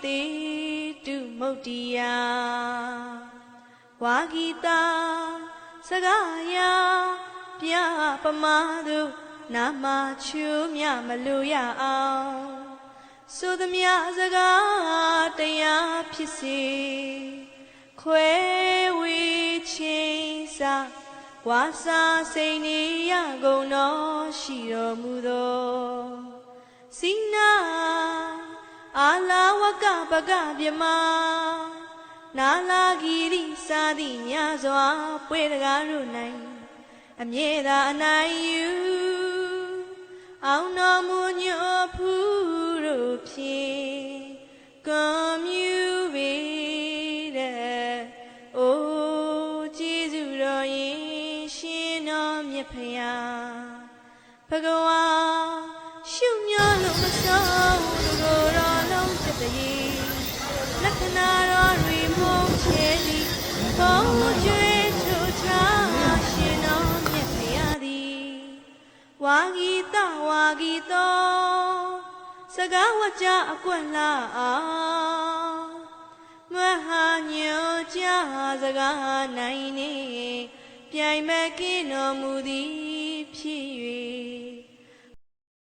သေတုမုတ်တိယဝါဂီတာစကားယာပြပမာသူနာမချူမြမလို့ရအောင်ဆိုသမျှစကားတရားဖြစ်စေခွဲဝေချင်းစာဝါစာစိန်နေရကုန်တော်ရှိတော်မူသောစိနာအာလာဝကပကပြမနာလာဂီရိစာသည့်ညစွာပွဲတကားတို့၌အမြဲသာအနိုင်ယူအောင်တော်မူညောဖူးတို့ဖြင့်ကွန်မြူပေတဲ့အိုကျေးဇူးတော်ရင်ရှင်တော်မြတ်ဖရာဘဂဝါရှုမျောလို့မဆုံးတို့တော်လုံးတတရေလက္ခဏာတော်တွေမုံချဲသည်ဘုံကျွေးထူချာရှင်တော်မြတ်ဖရာသည်ဝါဂီတဝါဂီတော်စကားဝကြအကွက်လာအောင်မဟာညောကြစကားနိုင်နေပြိုင်မဲ့ကင်းတော်မူသည်